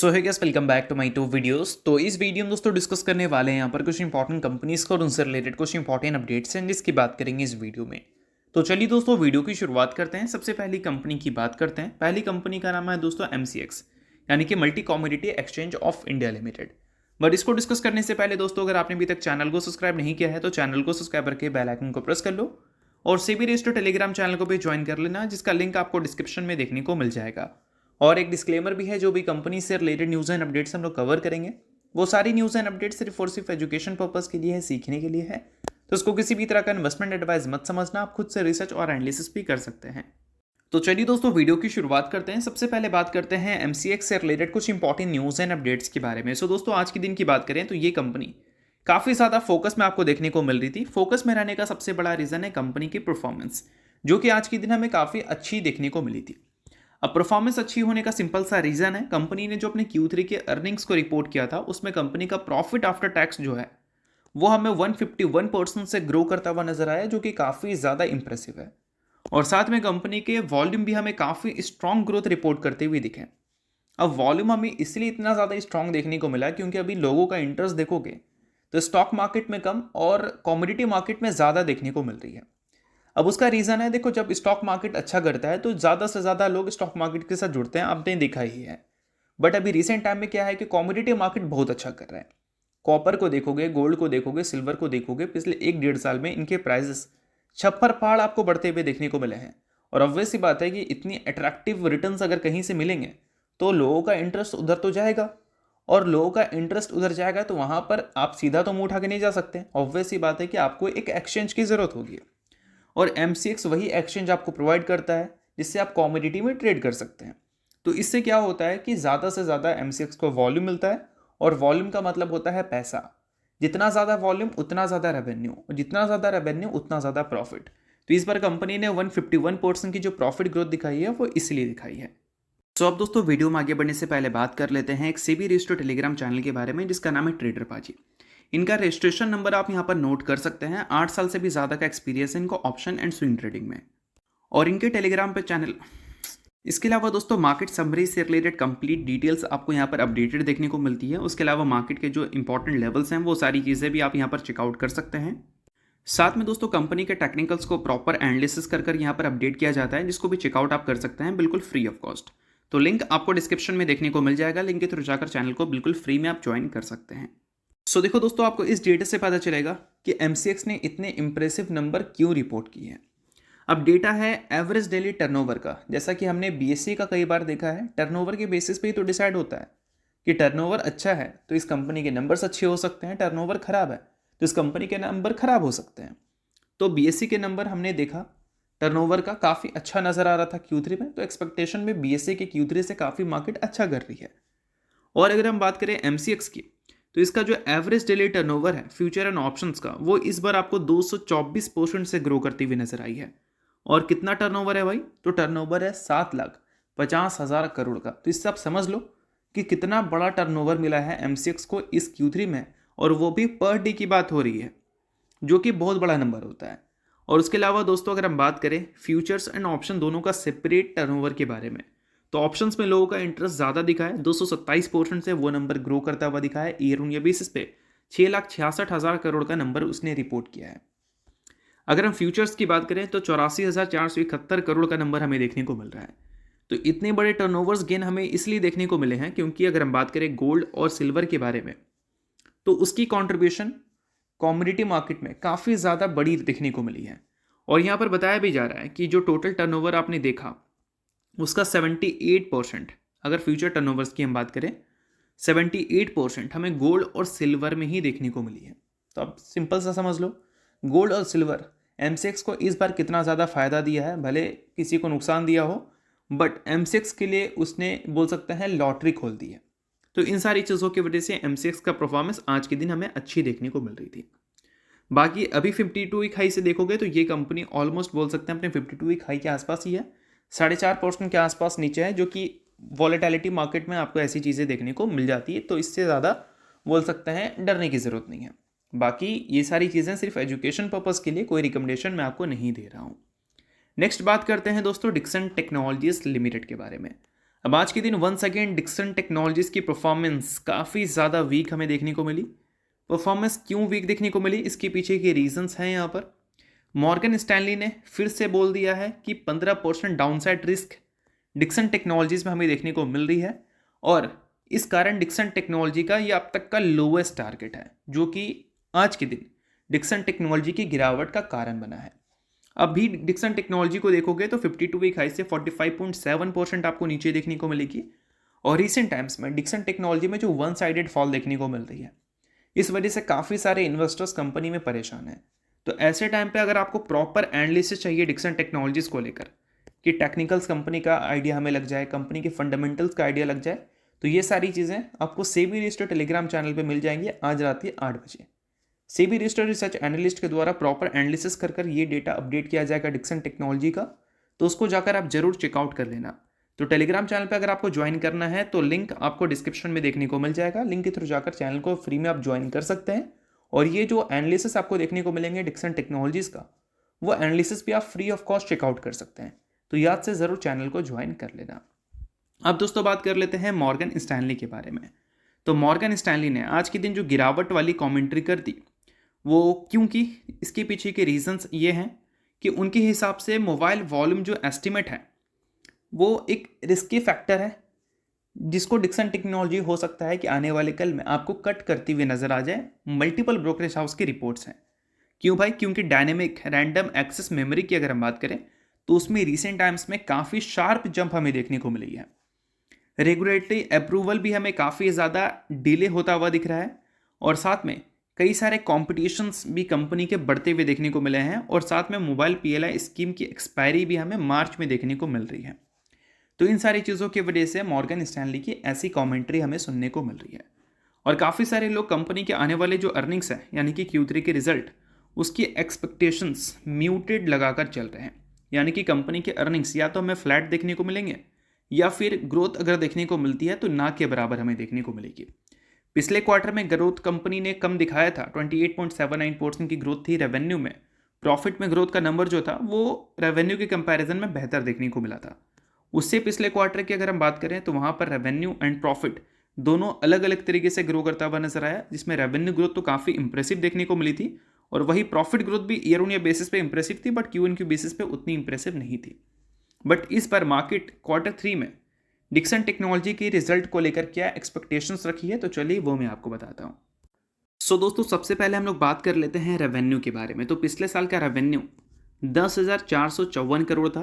So hi guys welcome back to my to videos. तो इस video में दोस्तों डिस्कस करने वाले हैं यहाँ पर कुछ इंपॉर्टेंट कंपनीज का और उनसे रिलेटेड कुछ इंपॉर्टेंट अपडेट्स हैं जिसकी बात करेंगे इस वीडियो में। तो चलिए दोस्तों वीडियो की शुरुआत करते हैं। सबसे पहली कंपनी की बात करते हैं। पहली कंपनी का नाम है दोस्तों MCX यानी कि multi commodity exchange of India limited. But इसको डिस्कस करने से पहले दोस्तों अगर आपने अभी तक चैनल को सब्सक्राइब नहीं किया है तो चैनल को सब्सक्राइब करके बेल आइकन को प्रेस कर लो और सेबी रजिस्टर्ड टेलीग्राम चैनल को भी ज्वाइन कर लेना जिसका लिंक आपको डिस्क्रिप्शन में देखने को मिल जाएगा। और एक डिस्क्लेमर भी है, जो भी कंपनी से रिलेटेड न्यूज़ एंड अपडेट्स हम लोग कवर करेंगे वो सारी न्यूज़ एंड अपडेट्स सिर्फ और सिर्फ एजुकेशन पर्पस के लिए है, सीखने के लिए है। तो इसको किसी भी तरह का इन्वेस्टमेंट एडवाइस मत समझना, आप खुद से रिसर्च और एनालिसिस भी कर सकते हैं। तो चलिए दोस्तों वीडियो की शुरुआत करते हैं। सबसे पहले बात करते हैं MCX से रिलेटेड कुछ इंपॉर्टेंट न्यूज़ एंड अपडेट्स के बारे में। सो दोस्तों आज के दिन की बात करें तो ये कंपनी काफ़ी ज़्यादा फोकस में आपको देखने को मिल रही थी। फोकस में रहने का सबसे बड़ा रीज़न है कंपनी की परफॉर्मेंस, जो कि आज के दिन हमें काफ़ी अच्छी देखने को मिली थी। अब परफॉर्मेंस अच्छी होने का सिंपल सा रीज़न है, कंपनी ने जो अपने Q3 के अर्निंग्स को रिपोर्ट किया था उसमें कंपनी का प्रॉफिट आफ्टर टैक्स जो है वो हमें 151% से ग्रो करता हुआ नजर आया, जो कि काफ़ी ज़्यादा इंप्रेसिव है। और साथ में कंपनी के वॉल्यूम भी हमें काफ़ी स्ट्रॉन्ग ग्रोथ रिपोर्ट करते हुए दिखे। अब वॉल्यूम हमें इसलिए इतना ज़्यादा स्ट्रॉन्ग देखने को मिला क्योंकि अभी लोगों का इंटरेस्ट देखोगे तो स्टॉक मार्केट में कम और कमोडिटी मार्केट में ज़्यादा देखने को मिल रही है। अब उसका रीज़न है, देखो जब स्टॉक मार्केट अच्छा करता है तो ज़्यादा से ज़्यादा लोग स्टॉक मार्केट के साथ जुड़ते हैं, आपने देखा ही है। बट अभी रिसेंट टाइम में क्या है कि कमोडिटी मार्केट बहुत अच्छा कर रहा है। कॉपर को देखोगे, गोल्ड को देखोगे, सिल्वर को देखोगे, पिछले 1-1.5 साल में इनके प्राइसेस छप्पर पहाड़ आपको बढ़ते हुए देखने को मिले हैं। और ऑब्वियस सी बात है कि इतनी अट्रैक्टिव रिटर्न्स अगर कहीं से मिलेंगे तो लोगों का इंटरेस्ट उधर तो जाएगा, और लोगों का इंटरेस्ट उधर जाएगा तो वहाँ पर आप सीधा तो मुंह उठा के नहीं जा सकते। ऑब्वियस सी बात है कि आपको एक एक्सचेंज की ज़रूरत होगी और MCX वही एक्सचेंज आपको प्रोवाइड करता है जिससे आप कमोडिटी में ट्रेड कर सकते हैं। तो इससे क्या होता है कि ज़्यादा से ज़्यादा MCX को वॉल्यूम मिलता है, और वॉल्यूम का मतलब होता है पैसा। जितना ज़्यादा वॉल्यूम उतना ज़्यादा रेवेन्यू, और जितना ज़्यादा रेवेन्यू उतना ज़्यादा प्रॉफिट। तो इस बार कंपनी ने 151% की जो प्रॉफिट ग्रोथ दिखाई है वो इसलिए दिखाई है। तो अब दोस्तों वीडियो में आगे बढ़ने से पहले बात कर लेते हैं एक सेबी रजिस्टर्ड टेलीग्राम चैनल के बारे में जिसका नाम है ट्रेडर पाजी। इनका रजिस्ट्रेशन नंबर आप यहाँ पर नोट कर सकते हैं। 8 साल से भी ज़्यादा का एक्सपीरियंस है इनको ऑप्शन एंड स्विंग ट्रेडिंग में, और इनके टेलीग्राम पे चैनल। इसके अलावा दोस्तों मार्केट समरी से रिलेटेड कंप्लीट डिटेल्स आपको यहाँ पर अपडेटेड देखने को मिलती है। उसके अलावा मार्केट के जो इंपॉर्टेंट लेवल्स हैं वो सारी चीज़ें भी आप यहाँ पर चेकआउट कर सकते हैं। साथ में दोस्तों कंपनी के टेक्निकल्स को प्रॉपर एनालिसिस कर यहाँ पर अपडेट किया जाता है, जिसको भी चेकआउट आप कर सकते हैं बिल्कुल फ्री ऑफ कॉस्ट। तो लिंक आपको डिस्क्रिप्शन में देखने को मिल जाएगा, लिंक के थ्रू जाकर चैनल को बिल्कुल फ्री में आप ज्वाइन कर सकते हैं। सो देखो दोस्तों आपको इस डेटा से पता चलेगा कि MCX ने इतने इंप्रेसिव नंबर क्यों रिपोर्ट किए हैं। अब डेटा है एवरेज डेली टर्नओवर का, जैसा कि हमने BSE का कई बार देखा है। टर्नओवर के बेसिस पे ही तो डिसाइड होता है कि टर्नओवर अच्छा है तो इस कंपनी के नंबर्स अच्छे हो सकते हैं, टर्नओवर खराब है तो इस कंपनी के नंबर खराब हो सकते हैं। तो BSE के नंबर हमने देखा, टर्नओवर का काफ़ी अच्छा नज़र आ रहा था Q3 में, तो एक्सपेक्टेशन में BSE के Q3 से काफ़ी मार्केट अच्छा कर रही है। और अगर हम बात करें MCX की तो इसका जो एवरेज डेली टर्नओवर है फ्यूचर एंड ऑप्शंस का वो इस बार आपको 224% से ग्रो करती हुई नजर आई है। और कितना टर्नओवर है भाई, तो टर्नओवर है 7,50,000 करोड़ का। तो इससे आप समझ लो कि कितना बड़ा टर्नओवर मिला है MCX को इस Q3 में, और वो भी पर डे की बात हो रही है, जो कि बहुत बड़ा नंबर होता है। और उसके अलावा दोस्तों अगर हम बात करें फ्यूचर्स एंड ऑप्शन दोनों का सेपरेट टर्नओवर के बारे में, तो ऑप्शंस में लोगों का इंटरेस्ट ज़्यादा दिखा है, 227% से वो नंबर ग्रो करता हुआ दिखा है। ईयर ऑन ईयर बेसिस पे 6,66,000 करोड़ का नंबर उसने रिपोर्ट किया है। अगर हम फ्यूचर्स की बात करें तो 84,471 करोड़ का नंबर हमें देखने को मिल रहा है। तो इतने बड़े टर्नओवर्स गेन हमें इसलिए देखने को मिले हैं क्योंकि अगर हम बात करें गोल्ड और सिल्वर के बारे में तो उसकी कॉन्ट्रीब्यूशन कमोडिटी मार्केट में काफ़ी ज़्यादा बड़ी देखने को मिली है। और यहाँ पर बताया भी जा रहा है कि जो टोटल टर्नओवर आपने देखा उसका 78%, अगर फ्यूचर टर्नओवर्स की हम बात करें 78% हमें गोल्ड और सिल्वर में ही देखने को मिली है। तो अब सिंपल सा समझ लो, गोल्ड और सिल्वर MCX को इस बार कितना ज़्यादा फ़ायदा दिया है। भले किसी को नुकसान दिया हो, बट MCX के लिए उसने बोल सकते हैं लॉटरी खोल दी है। तो इन सारी चीज़ों की वजह से MCX का परफॉर्मेंस आज के दिन हमें अच्छी देखने को मिल रही थी। बाकी अभी 52 वीक हाई से देखोगे तो ये कंपनी ऑलमोस्ट बोल सकते हैं अपने 52 वीक हाई के आसपास ही है, 4.5% के आसपास नीचे है, जो कि वॉलेटिलिटी मार्केट में आपको ऐसी चीज़ें देखने को मिल जाती है। तो इससे ज़्यादा बोल सकते हैं डरने की ज़रूरत नहीं है। बाकी ये सारी चीज़ें सिर्फ एजुकेशन पर्पज़ के लिए, कोई रिकमेंडेशन मैं आपको नहीं दे रहा हूँ। नेक्स्ट बात करते हैं दोस्तों डिक्सन टेक्नोलॉजीज लिमिटेड के बारे में। अब आज के दिन वंस अगेन डिक्सन टेक्नोलॉजीज की परफॉर्मेंस काफ़ी ज़्यादा वीक हमें देखने को मिली। परफॉर्मेंस क्यों वीक देखने को मिली, इसके पीछे के रीजंस हैं यहाँ पर। मॉर्गन स्टैनली ने फिर से बोल दिया है कि 15% डाउनसाइड रिस्क डिक्सन टेक्नोलॉजीज में हमें देखने को मिल रही है, और इस कारण डिक्सन टेक्नोलॉजी का ये अब तक का लोएस्ट टारगेट है, जो कि आज के दिन डिक्सन टेक्नोलॉजी की गिरावट का कारण बना है। अब भी डिक्सन टेक्नोलॉजी को देखोगे तो 52 वीक हाई से 45.7% आपको नीचे देखने को मिलेगी, और रिसेंट टाइम्स में डिक्सन टेक्नोलॉजी में जो वन साइडेड फॉल देखने को मिल रही है, इस वजह से काफ़ी सारे इन्वेस्टर्स कंपनी में परेशान हैं। तो ऐसे टाइम पे अगर आपको प्रॉपर एनालिसिस चाहिए डिक्सन टेक्नोलॉजीज को लेकर कि टेक्निकल्स कंपनी का आइडिया हमें लग जाए, कंपनी के फंडामेंटल्स का आइडिया लग जाए, तो ये सारी चीज़ें आपको सेबी रजिस्टर्ड टेलीग्राम चैनल पे मिल जाएंगी आज रात के 8 बजे। सेबी रजिस्टर्ड रिसर्च एनालिस्ट के द्वारा प्रॉपर एनालिसिस कर ये डेटा अपडेट किया जाएगा डिक्सन टेक्नोलॉजी का, तो उसको जाकर आप जरूर चेकआउट कर लेना। तो टेलीग्राम चैनल पे अगर आपको ज्वाइन करना है तो लिंक आपको डिस्क्रिप्शन में देखने को मिल जाएगा, लिंक के थ्रू जाकर चैनल को फ्री में आप ज्वाइन कर सकते हैं। और ये जो एनालिसिस आपको देखने को मिलेंगे डिक्सन टेक्नोलॉजीज का, वो एनालिसिस भी आप फ्री ऑफ कॉस्ट चेकआउट कर सकते हैं। तो याद से ज़रूर चैनल को ज्वाइन कर लेना। अब दोस्तों बात कर लेते हैं मॉर्गन स्टैनली के बारे में। तो मॉर्गन स्टैनली ने आज के दिन जो गिरावट वाली कॉमेंट्री कर दी, वो क्योंकि इसके पीछे के रीजंस ये हैं कि उनके हिसाब से मोबाइल वॉल्यूम जो एस्टिमेट है वो एक रिस्की फैक्टर है, जिसको डिक्सन टेक्नोलॉजी हो सकता है कि आने वाले कल में आपको कट करती हुई नजर आ जाए। मल्टीपल ब्रोकरेज हाउस की रिपोर्ट्स हैं। क्यों भाई? क्योंकि डायनेमिक रैंडम एक्सेस मेमोरी की अगर हम बात करें तो उसमें रिसेंट टाइम्स में काफ़ी शार्प जंप हमें देखने को मिली है। रेगुलेटरी अप्रूवल भी हमें काफ़ी ज़्यादा डिले होता हुआ दिख रहा है, और साथ में कई सारे कॉम्पिटिशन्स भी कंपनी के बढ़ते हुए देखने को मिले हैं, और साथ में मोबाइल PLI स्कीम की एक्सपायरी भी हमें मार्च में देखने को मिल रही है। तो इन सारी चीज़ों की वजह से मॉर्गन स्टैनली की ऐसी कमेंट्री हमें सुनने को मिल रही है। और काफ़ी सारे लोग कंपनी के आने वाले जो अर्निंग्स है यानी कि Q3 के रिजल्ट, उसकी एक्सपेक्टेशंस म्यूटेड लगाकर चल रहे हैं। यानी कि कंपनी के अर्निंग्स या तो हमें फ्लैट देखने को मिलेंगे, या फिर ग्रोथ अगर देखने को मिलती है तो ना के बराबर हमें देखने को मिलेगी। पिछले क्वार्टर में ग्रोथ कंपनी ने कम दिखाया था, 28.79% की ग्रोथ थी रेवेन्यू में। प्रॉफिट में ग्रोथ का नंबर जो था वो रेवेन्यू के कंपैरिजन में बेहतर देखने को मिला था। उससे पिछले क्वार्टर की अगर हम बात करें तो वहाँ पर रेवेन्यू एंड प्रॉफिट दोनों अलग अलग तरीके से ग्रो करता हुआ नजर आया, जिसमें रेवेन्यू ग्रोथ तो काफ़ी इंप्रेसिव देखने को मिली थी, और वही प्रॉफिट ग्रोथ भी ईयर ऑन ईयर बेसिस पे इंप्रेसिव थी, बट Q1Q बेसिस पे उतनी इंप्रेसिव नहीं थी। बट इस बार मार्केट Q3 में डिक्सन टेक्नोलॉजी की रिजल्ट को लेकर क्या एक्सपेक्टेशंस रखी है, तो चलिए वो मैं आपको बताता हूँ। सो दोस्तों सबसे पहले हम लोग बात कर लेते हैं रेवेन्यू के बारे में। तो पिछले साल का रेवेन्यू 10,454 करोड़ था।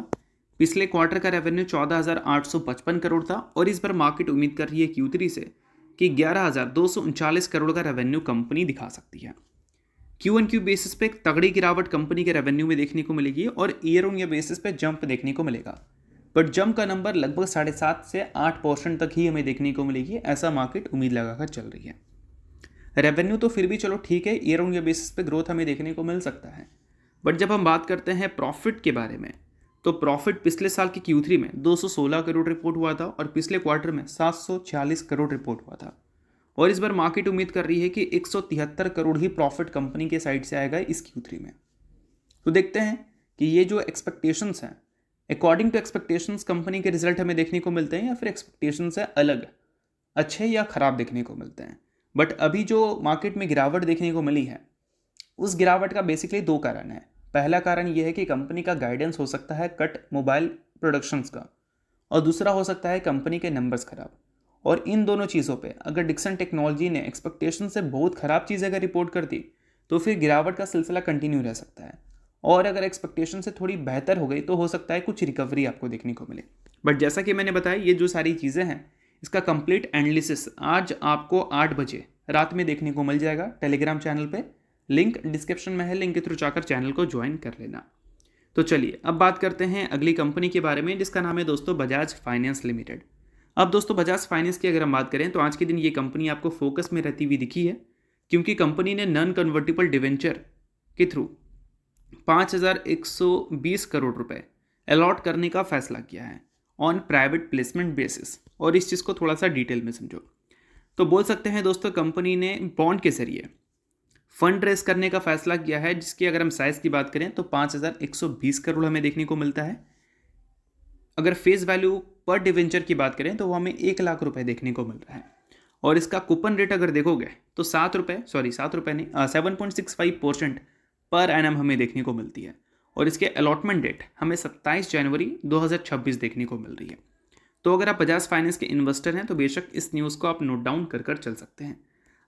पिछले क्वार्टर का रेवेन्यू 14,855 करोड़ था, और इस बार मार्केट उम्मीद कर रही है Q3 से कि 11,239 करोड़ का रेवेन्यू कंपनी दिखा सकती है। Q1Q बेसिस पे एक तगड़ी गिरावट कंपनी के रेवेन्यू में देखने को मिलेगी, और ईयर ऑन ईयर बेसिस पे जंप देखने को मिलेगा, बट जंप का नंबर लगभग 7.5 से 8% तक ही हमें देखने को मिलेगी, ऐसा मार्केट उम्मीद लगाकर चल रही है। रेवेन्यू तो फिर भी चलो ठीक है, ईयर ऑन ईयर बेसिस पे ग्रोथ हमें देखने को मिल सकता है, बट जब हम बात करते हैं प्रॉफिट के बारे में, तो प्रॉफिट पिछले साल की Q3 में 216 करोड़ रिपोर्ट हुआ था, और पिछले क्वार्टर में 746 करोड़ रिपोर्ट हुआ था, और इस बार मार्केट उम्मीद कर रही है कि 173 करोड़ ही प्रॉफिट कंपनी के साइड से आएगा इस Q3 में। तो देखते हैं कि ये जो एक्सपेक्टेशंस हैं, अकॉर्डिंग टू एक्सपेक्टेशंस कंपनी के रिजल्ट हमें देखने को मिलते हैं, या फिर एक्सपेक्टेशंस से अलग अच्छे या खराब देखने को मिलते हैं। बट अभी जो मार्केट में गिरावट देखने को मिली है, उस गिरावट का बेसिकली 2 कारण है। पहला कारण यह है कि कंपनी का गाइडेंस हो सकता है कट मोबाइल प्रोडक्शंस का, और दूसरा हो सकता है कंपनी के नंबर्स खराब। और इन दोनों चीज़ों पे अगर डिक्सन टेक्नोलॉजी ने एक्सपेक्टेशन से बहुत ख़राब चीज़ अगर रिपोर्ट कर दी, तो फिर गिरावट का सिलसिला कंटिन्यू रह सकता है, और अगर एक्सपेक्टेशन से थोड़ी बेहतर हो गई तो हो सकता है कुछ रिकवरी आपको देखने को मिले। बट जैसा कि मैंने बताया, ये जो सारी चीज़ें हैं, इसका कंप्लीट एनालिसिस आज आपको 8 बजे रात में देखने को मिल जाएगा टेलीग्राम चैनल पे। लिंक डिस्क्रिप्शन में है, लिंक के थ्रू जाकर चैनल को ज्वाइन कर लेना। तो चलिए अब बात करते हैं अगली कंपनी के बारे में, जिसका नाम है दोस्तों बजाज फाइनेंस लिमिटेड। अब दोस्तों बजाज फाइनेंस की अगर हम बात करें तो आज के दिन ये कंपनी आपको फोकस में रहती हुई दिखी है, क्योंकि कंपनी ने नॉन कन्वर्टिबल डिवेंचर के थ्रू 5,120 करोड़ रुपए अलॉट करने का फैसला किया है ऑन प्राइवेट प्लेसमेंट बेसिस। और इस चीज़ को थोड़ा सा डिटेल में समझो तो बोल सकते हैं दोस्तों, कंपनी ने बॉन्ड के जरिए फंड रेस करने का फैसला किया है, जिसकी अगर हम साइज़ की बात करें तो 5,120 करोड़ हमें देखने को मिलता है। अगर फेस वैल्यू पर डिवेंचर की बात करें तो वो हमें 1 लाख रुपए देखने को मिल रहा है। और इसका कूपन रेट अगर देखोगे तो 7 रुपये नहीं 7.65% पर एनम हमें देखने को मिलती है। और इसके अलॉटमेंट डेट हमें 27 जनवरी 2026 देखने को मिल रही है। तो अगर आप बजाज फाइनेंस के इन्वेस्टर हैं तो बेशक इस न्यूज़ को आप नोट डाउन कर चल सकते हैं।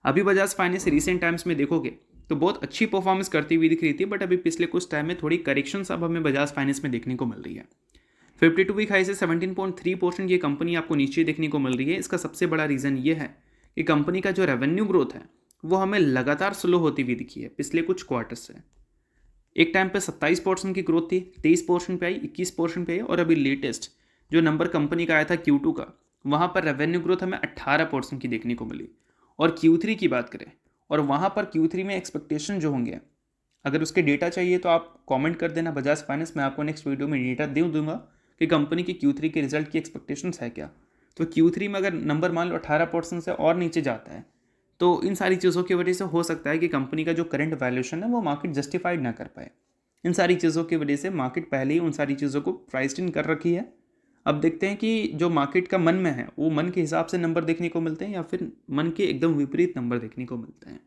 अभी बजाज फाइनेंस रिसेंट टाइम्स में देखोगे तो बहुत अच्छी परफॉर्मेंस करती हुई दिख रही थी, बट अभी पिछले कुछ टाइम में थोड़ी करेक्शंस अब हमें बजाज फाइनेंस में देखने को मिल रही है। 52 वीक हाई से 17.3% ये कंपनी आपको नीचे देखने को मिल रही है। इसका सबसे बड़ा रीज़न ये है कि कंपनी का जो रेवेन्यू ग्रोथ है वो हमें लगातार स्लो होती हुई दिखी है पिछले कुछ क्वार्टर से। एक टाइम पे 27% की ग्रोथ थी, 23% पे आई, 21% पे आई, और अभी लेटेस्ट जो नंबर कंपनी का आया था Q2 का, वहाँ पर रेवेन्यू ग्रोथ हमें 18% की देखने को मिली। और Q3 की बात करें और वहाँ पर Q3 में एक्सपेक्टेशन जो होंगे, अगर उसके डेटा चाहिए तो आप कमेंट कर देना बजाज फाइनेंस, मैं आपको नेक्स्ट वीडियो में डेटा दे दूंगा कि कंपनी की Q3 के रिजल्ट की एक्सपेक्टेशंस है क्या। तो Q3 में अगर नंबर मान लो 18% से और नीचे जाता है तो इन सारी चीज़ों की वजह से हो सकता है कि कंपनी का जो करंट वैल्यूएशन है वो मार्केट जस्टिफाइड ना कर पाए। इन सारी चीज़ों की वजह से मार्केट पहले ही उन सारी चीज़ों को प्राइस्ड इन कर रखी है। अब देखते हैं कि जो मार्केट का मन में है वो मन के हिसाब से नंबर देखने को मिलते हैं या फिर मन के एकदम विपरीत नंबर देखने को मिलते हैं।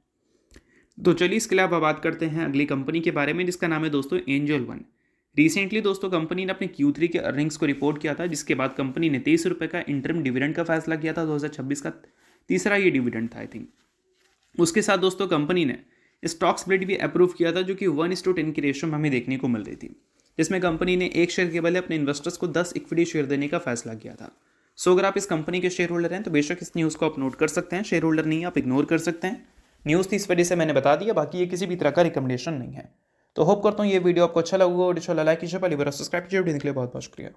तो चलिए इसके अलावा बात करते हैं अगली कंपनी के बारे में, जिसका नाम है दोस्तों एंजल वन। रिसेंटली दोस्तों कंपनी ने अपने Q3 के अर्निंग्स को रिपोर्ट किया था, जिसके बाद कंपनी ने 23 रुपये का इंटरम डिविडेंड का फैसला किया था। 2026 का तीसरा ये डिविडेंड था आई थिंक। उसके साथ दोस्तों कंपनी ने स्टॉक स्प्लिट भी अप्रूव किया था, जो कि 1:10 की रेशियो में हमें देखने को मिल रही थी, जिसमें कंपनी ने एक शेयर के बदले अपने इन्वेस्टर्स को 10 इक्विटी शेयर देने का फैसला किया था। सो अगर आप इस कंपनी के शेयर होल्डर हैं तो बेशक इस न्यूज़ को आप नोट कर सकते हैं, शेयर होल्डर नहीं आप इग्नोर कर सकते हैं। न्यूज़ थी इस वजह से मैंने बता दिया, बाकी ये किसी भी तरह का रिकमेंडेशन नहीं है। तो होप करता हूँ ये वीडियो आपको अच्छा लगा और लाइक कीजिए, पहली बार सब्सक्राइब कीजिए। वीडियो के लिए बहुत बहुत शुक्रिया।